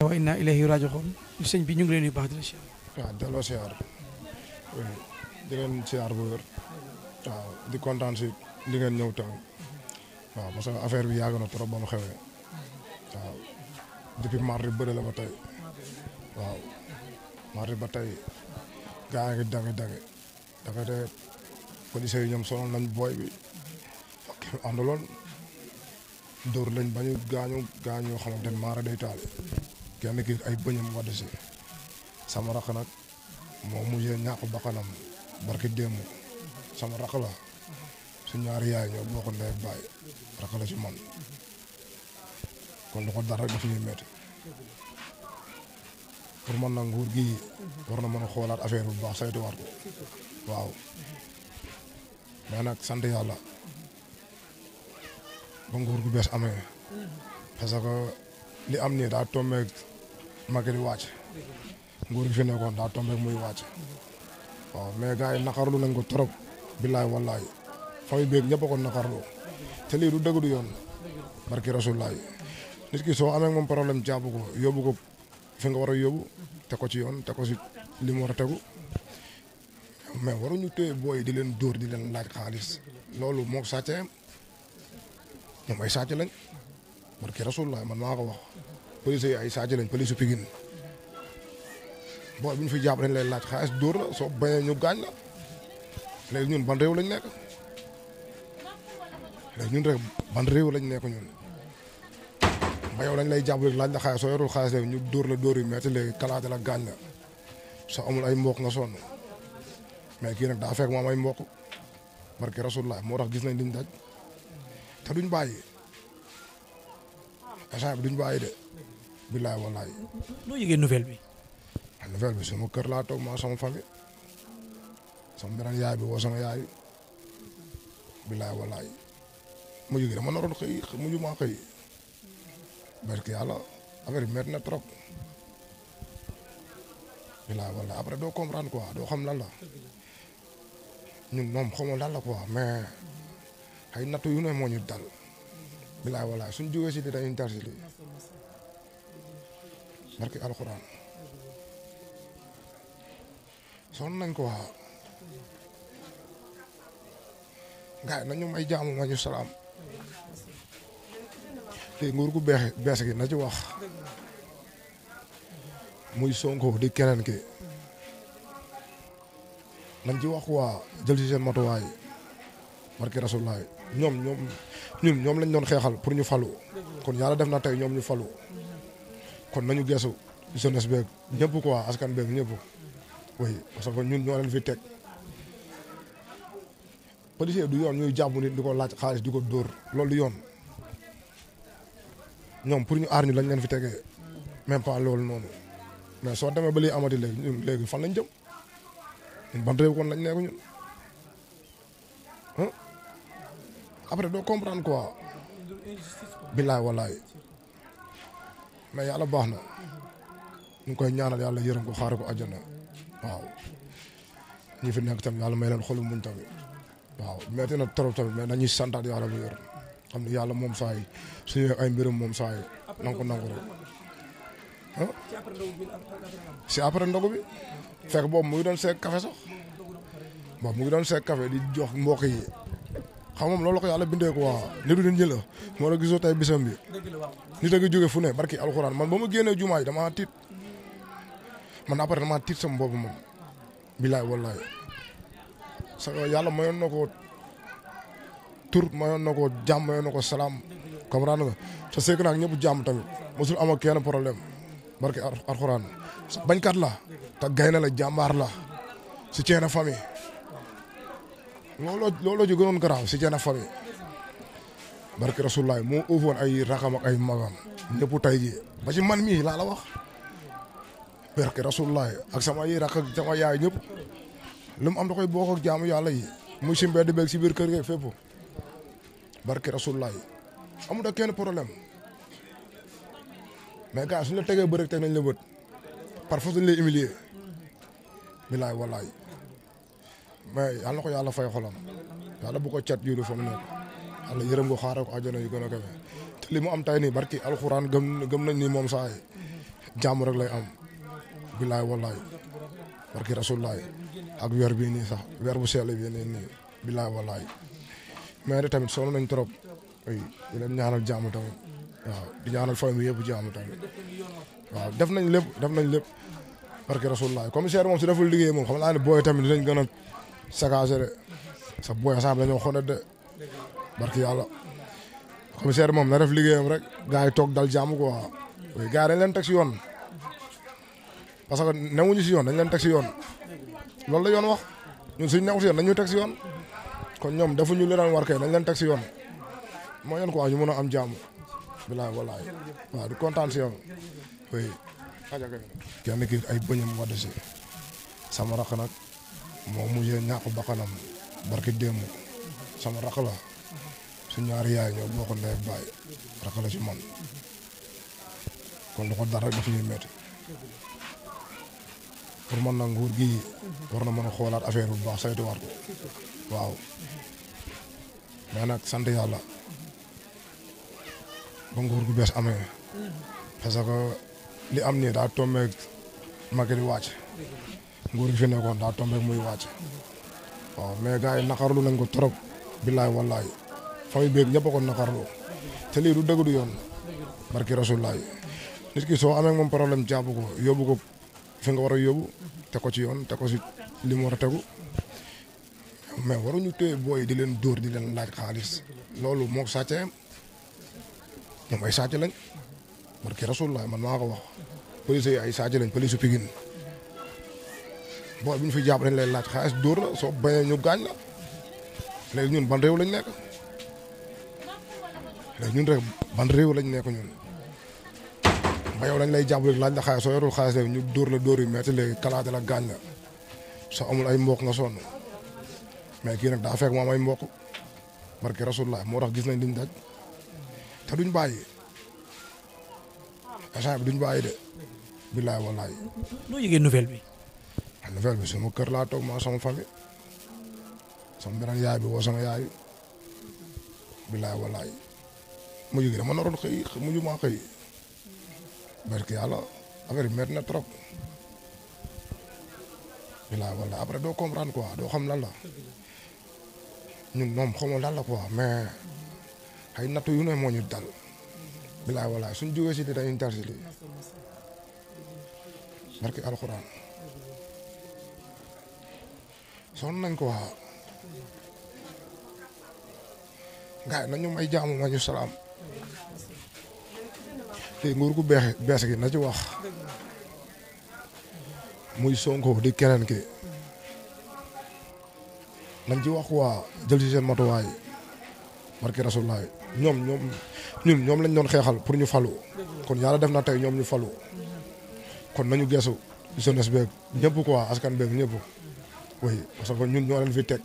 wa inna ilayhi raji'un sëñ bi ñu ngi leen di baax di la siyaar. waaw delloo siyaar di leen siyaar bu wér waaw di kontaan si li ngeen ñëw tamit waaw parce que affaire bi yàgg na trop ba mu xewee waaw depuis mardi bëri la ba tey waaw mardi ba tey gaa ngi dangi dafa de police yi ñoom sonal nañ booy bi ak àndaloon dóor lañ bañu gaañu yoo xamante ne maara day taal kenn ki ay bëñam wadd si sama rakk nag moo mujjee ñàkk bakkanam barki démb sama rakk la su ñaari yaay ñoo bokk ndey ak baay rakk la ci man kon lu ko dara daf ñuy métti pour man nag nguur gi war na mën a xoolaat affaire bu baax saytuwaat ko waaw mais nag sant yàlla ba nguur gu bees amee parce que li am nii daa tombeeg Macky di wàcc nguur gi fi nekkoon daa tombeeg muy wàcc waaw mais gars yi naqarlu nañ ko trop billaay wallaay famille beeg ñëpp a ko naqarlu te lii du dëgg du yoon barki rasulaay nit ki soo amee moom problème jàpp ko yóbbu ko fi nga war a yóbbu te ko ci yoon te ko si li mu war a tegu mais waruñu téye booy di leen dóor di leen laaj xaalis loolu moo sàccee ñoom ay sàcc lañ barki rasulaay man maa ko wax police yi ay sàcc lañ police su Pikine booy bu ñu fi jàpp dañ lay laaj xaalis dóor la soo bañee ñu gaañ la léegi ñun ban réew lañ nekk léegi ñun rek ban réew lañ nekk ñun ba yow lañ lay jàpp rek laaj la xaalis soo yorul xaalis léegi ñu dóor la dóor yu metti léegi kalaate la gaañ la soo amul ay mbokk nga sonn mais kii nag daa fekk mu am ay mbokk barki rasulullah moo tax gis nañ liñ daj te duñ bàyyi échange bi duñ bàyyi de billaay wallaay. noo yëgee nouvelle bi. nouvelle bi sama kër laa toog maa sama famille sama beneen yaay bi woo sama yaay billaay wallaay mu yëgee dama naroon xëy mujj maa xëy barki yàlla affaire bi métti na trop billaay wallaay après doo comprendre quoi doo xam lan la ñun moom xamoo lan la quoi mais ay nattu yu ne moo ñu dal billaay wallaay suñ jógee si lii dañuy dar si lii barki alxuraan sonn nañ ko waa gars yi nañu may jaamu ma ñu salaam léegi nguur gu bees gi na ci wax muy Sonko di keneen ki nañ ci wax waa jël ci seen matuwaay barki rasulaay ñoom lañ doon xeexal pour ñu falu kon yàlla def na tey ñoom ñu falu kon nañu geesu jeunesse beeg ñëpp quoi askan beeg ñëpp oui parce que ñun ñoo leen fi teg policier du yoon ñuy jàpp nit di ko laaj xaalis di ko dóor loolu du yoon ñoom pour ñu aar ñu lañ leen fi tegee même pas loolu noonu mais soo demee ba lii amati léegi ñun léegi fan lañ jëm ñun ban réew kon lañ nekk ñun après doo comprendre quoi billaay wallaay mais yàlla baax na ñu ngi koy ñaanal yàlla yërëm ko xaare ko àjjana waaw ñi fi nekk tamit yàlla may leen xolu muñ tamit waaw metti na trop tamit mais dañuy santaat yàlla bu yor xam ne yàlla moom saa yi su ñëwee ay mbirum moom saa yi nangu rek si après ndogu bi fekk boobu mu ngi doon seeg café sax boobu mu ngi doon seeg café di jox mbokk yi xam moom loolu ko yàlla bindee ko waa nitu nit ñi la moo la gisoo tey bisam bi nit a ngi jóge fu ne barki alxuraan man ba ma génnee jumaa yi damaa tiit man après damaa tiit sama bopp moom bilaay wallaay sa yàlla mayoon na ko tur mayoon na ko jàmm mayoon na ko salaam comprendre nga te seeg naag ñëpp jàmm tamit mosul am ak kenn problème barki alxuraan bañkat la te gaynde la jàmbaar la si ceena famille looloo ji gënoon garaaw si ceena famille barki rasulaay moo uufoon ay rakam ak ay magam ñëpp tey ji ba ci man mii laa la wax barki rasulaay ak sama yi rak ak sama yaay ñëpp lu mu am da koy bokk ak jaamu yàlla yi muy si mbedd beeg si biir kër gi fépp barki rasulaay amul ak kenn problème mais gars suñu la tegee bërëg teg nañ la bët par force dañ lay humilier bilaay wallaay mais yàlla na ko yàlla fay xolam yàlla bu ko cat yóru fa mu nekk yàlla yërëm ko xaaral ko àjjana yu gën a kawe te li mu am tay nii barki alxuraan gëm nañ ni moom saa yi jàmm rek lay am billaay wallaay barki rasulaay ak weer bii nii sax weer bu sell bii nii billaay wallaay mais de tamit sonn nañ trop oui di leen ñaanal jàmm tamit waaw di ñaanal famille yëpp jàmm tamit waaw def nañ lépp barki rasulaay commissaire moom su deful liggéey moom xam naa ne booy tamit dinañ gën a sagager de sa booy sax dañoo xonet de barki yàlla commissaire moom na def liggéeyam rek gars yi toog dal jàmm quoi oui gars yi dañ leen teg si yoon parce que newuñu si yoon dañ leen teg si yoon loolu la yoon wax ñun suñ newu si yoon dañuy teg si yoon kon ñoom defuñu li leen war kay dañ leen teg si yoon moo yoon quoi ñu mën a am jàmm bilaay walaay waaw di kontaan si yow oui kenn ki ay bëñam wadd si sama rakk nag moo mujjee ñàkk bakkanam barki démb sama rakk la su ñaari yaay ñoo bokk ndey baay rakk la ci man kon lu ko dara daf ñuy métti pour man nag nguur gi war na mën a xoolaat affaire bu baax saytuwaat ko waaw mais nag sant yàlla ba nguur gu bees amee parce que li am nii daa tombeeg Macky di wàcc nguur gi fi nekkoon daa tombeeg muy wàcc waaw mais gars yi naqarlu nañ ko trop billaay wallaay famille beeg ñëpp a ko naqarlu te lii du dëgg du yoon barki rasulaay nit ki soo amee moom problème jàpp ko yóbbu ko fi nga war a yóbbu te ko ci yoon te ko si li mu war a tegu mais waruñu téye booy di leen dóor di leen laaj xaalis loolu moo sàccee ñoom ay sàcc lañ barki rasulaay man maa ko wax police yi ay sàcc lañ police Pikine booy bu ñu fi jàpp dañ lay laaj xaalis dóor la soo bañee ñu gaañ la léegi ñun ban réew lañ nekk léegi ñun rek ban réew lañ nekk ñun ba yow lañ lay jàpp rek laaj la xaalis soo yorul xaalis léegi ñu dóor la dóor yu metti léegi kalaate la gaañ la soo amul ay mbokk nga sonn mais kii nag daa fekk mu am ay mbokk barki rasulullah moo tax gis nañ liñ daj te duñ bàyyi agent bi duñ bàyyi de billaay wallaay. noo yëgee nouvelle bi. nouvelle bi sama kër laa toog maa sama famille sama beneen yaay bi woo sama yaay billaay wallaay mu yëgee dama naroon xëy mujj maa xëy barki yàlla affaire bi métti na trop billaay wallaay après doo comprendre quoi doo xam lan la ñun moom xamoo lan la quoi mais ay nattu yu ne moo ñu dal billaay wallaay suñ jógee si lii dañuy tar si lii barki alxuraan sonn nañ quoi gars yi nañu may jaamu ma ñu salaam te nguur gu bees gi na ci wax muy Sonko di keneen ki nañ ci wax quoi jël ci seen matuwaay barki rasulaay ñoom lañ doon xeexal pour ñu falu kon yàlla def na tey ñoom ñu falu kon nañu geesu jeunesse beeg ñëpp quoi askan beeg ñëpp oui parce que ñun ñoo leen fi teg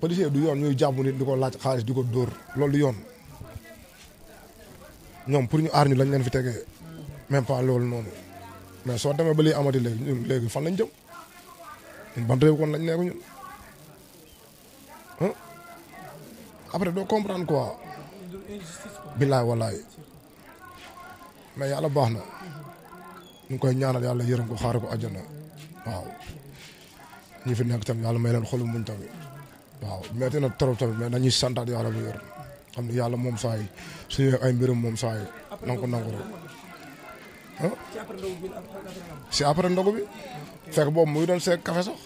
policier du yoon ñuy jàpp nit di ko laaj xaalis di ko dóor loolu du yoon ñoom pour ñu aar ñu lañ leen fi tegee même pas loolu noonu mais soo demee ba lii amati léegi ñun léegi fan lañ jëm ñun ban réew kon lañ nekk ñun après doo comprendre quoi billaay wallaay mais yàlla baax na ñu ngi koy ñaanal yàlla yërëm ko xaare ko àjjana waaw ñi fi nekk tamit yàlla may leen xolu muñ tamit waaw metti na trop tamit mais dañuy santaat yàlla bu yor xam ne yàlla moom saa yi suñu ay mbirum moom saa yi nangu rek si après ndogu bi fekk boobu mu ngi doon seeg café sax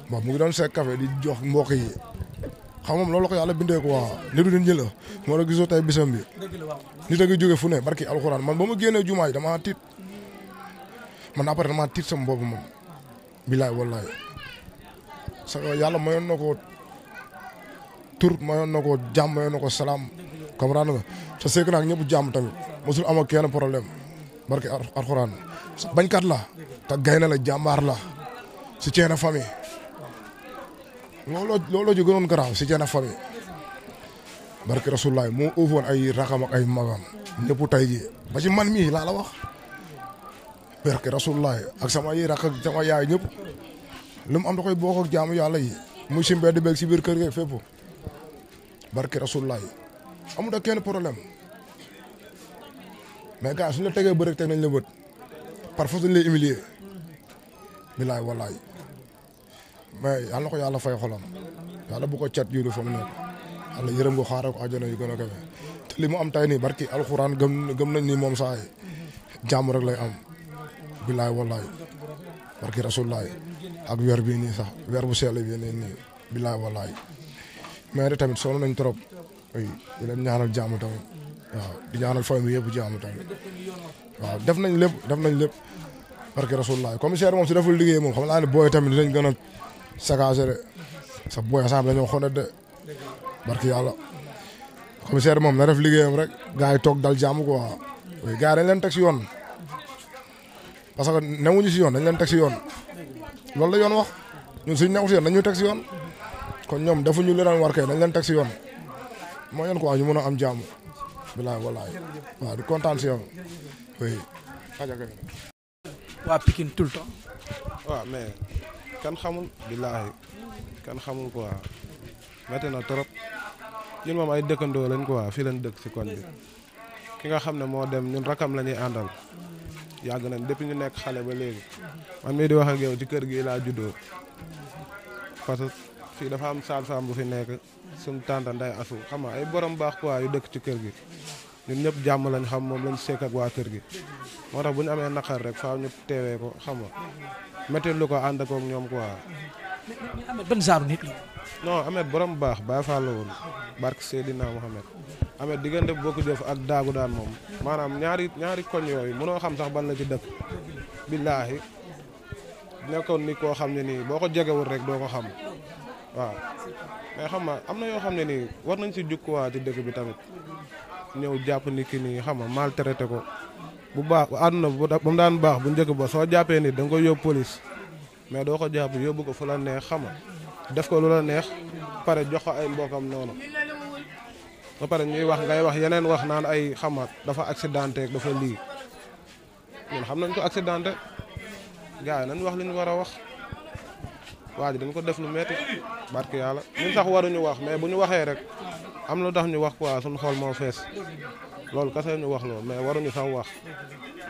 boobu mu ngi doon seeg café di jox mbokk yi xam moom loolu ko yàlla bindee ko waa nitu nit ñi la moo la gisoo tey bisam bi nit a ngi jóge fu ne barki alxuraan man ba ma génnee jumaa yi damaa tiit man après damaa tiit sama bopp moom bilaay wallaay sa yàlla mayoon na ko tur mayoon na ko jàmm mayoon na ko salaam comprendre nga sa seek naak ñëpp jàmm tamit mosul am ak kenn problème barki alxuraan bañkat la te gaynde la jàmbaar la si ceena famille looloo ji gënoon garaaw si ceena famille barki rasulaay moo uufoon ay rakam ak ay magam ñëpp tey ji ba ci man mii laa la wax barki rasulaay ak sama yi rak ak sama yaay ñëpp lu mu am da koy bokk ak jaamu yàlla yi muy si mbedd beeg si biir kër gi fépp barki rasulaay amul ak kenn problème mais gars suñu la tegee bët rek teg nañ la bët par force dañ lay humilier bilaay wallaay mais yàlla na ko yàlla fay xolam yàlla bu ko cat jiitu fa mu nekk yàlla yërëm ko xaaral ko àjjana yu gën a kawe te li mu am tay nii barki alxuraan gëm nañ ni moom saa yi jàmm rek lay am bilaay wallaay barki rasulaay ak weer bii nii sax weer bu sell bii nii bilaay wallaay mais de tamit sonn nañ trop oui di leen ñaanal jàmm tamit waaw di ñaanal famille bi yëpp jàmm tamit waaw def nañ lépp barki rasulaay commissaire moom si deful liggéey moom xam naa ne booy tamit dinañ gën a sagaase de sa booy sax dañoo xonet de barki yàlla commissaire moom na def liggéeyam rek gars yi toog dal jàmm quoi oui gars yi dañ leen teg si yoon parce que newuñu si yoon dañ leen teg si yoon loolu la yoon wax ñun suñ newu si yoon dañuy teg si yoon kon ñoom defuñu li daan war kay dañ leen teg si yoon moo yoon quoi ñu mën a am jàmm bilaay walaay waaw di kontaan si yow oui waa Pikine tout le temps. waaw mais kan xamul billaahi kan xamul quoi métti na trop ñun moom ay dëkkandoo lañ quoi fii lañ dëkk si koñ bi ki nga xam ne moo dem ñun rakam la ñuy àndal yàgg nañ depuis ñu nekk xale ba léegi man mii di wax ak yow ci kër gi laa juddoo parce que fii dafa am sage-femme bu fi nekk suñu tante Ndeye Assou xam nga ay borom baax quoi yu dëkk ci kër gi ñun ñëpp jàmm lañ xam moom lañ sekk ak waa kër gi moo tax bu ñu amee naqar rek faaw ñu teewee ko xam nga métti lu ko ànd ak ñoom quoi. mais Ameth ban genre nit la. non Ameth borom baax Baye Fall la woon barke Seydina Mohamed Ameth diggante bokk jëf ak daagu daan moom maanaam ñaari koñ yooyu mënoo xam sax ban la ci dëkk billaahi nekkoon ni koo xam ne nii boo ko jegewul rek doo ko xam waaw mais xam nga am na yoo xam ne nii war nañ si jukkuwaa ci dëkk bi tamit ñëw jàpp ni ki nii xam nga maltraité ko bu baax àdduna ba mu daan baax bu njëkk ba soo jàppee nit da nga koy yóbbu police mais doo ko jàpp yóbbu ko fu la neex xam nga def ko lu la neex pare jox ko ay mbokam noonu ba pare ñuy wax ngay wax yeneen wax naan ay xam nga dafa accidenté dafa lii ñun xam nañ ko accidenté gars yi nañ wax li ñu war a wax waa ji dañ ko def lu metti barke yàlla ñun sax waruñu wax mais bu ñu waxee rek am lu tax ñu wax quoi suñu xol moo fees loolu kese ñu wax loolu mais waruñu sax wax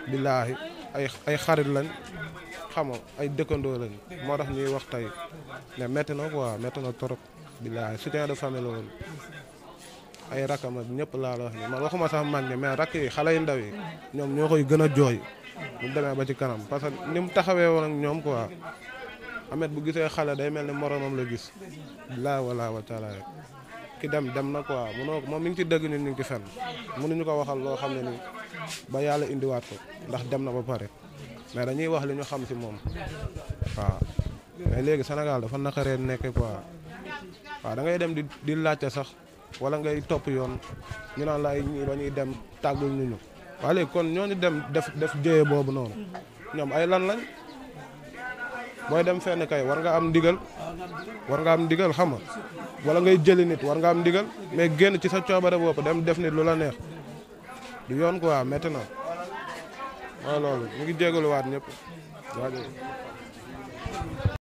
billaahi ay xarit lañ xam nga ay dëkkandoo lañ moo tax ñuy wax tey mais métti na quoi métti na trop billaahi soutien de famille la woon ay rakam ak ñëpp laa la wax ni man waxuma sax mag ñi mais rakk yi xale yu ndaw yi ñoom ñoo koy gën a jooy bu demee ba ci kanam parce que ni mu taxawee woon ak ñoom quoi Ameth bu gisee xale day mel ni moromam la gis billaahi wallaahi wa taala ki dem na quoi munoo moom mi ngi ci dëgg ñun ñu ngi ci fenn mënuñu ko waxal loo xam ne nii ba yàlla indiwaat ko ndax dem na ba pare mais dañuy wax li ñu xam si moom waaw mais léegi Sénégal dafa naqaree nekk quoi waaw da ngay dem di laajte sax wala ngay topp yoon ñu naan la ay ñii ba ñuy dem tàggul ñu waaye léegi kon ñooñu dem def jëye boobu noonu ñoom ay lan lañ booy dem fenn kay war nga am ndigal xam nga wala ngay jëli nit war nga am ndigal mais génn ci sa coobare bopp dem def nit lu la neex du yoon quoi métti na mooy loolu ñu ngi jégaluwaat ñëpp.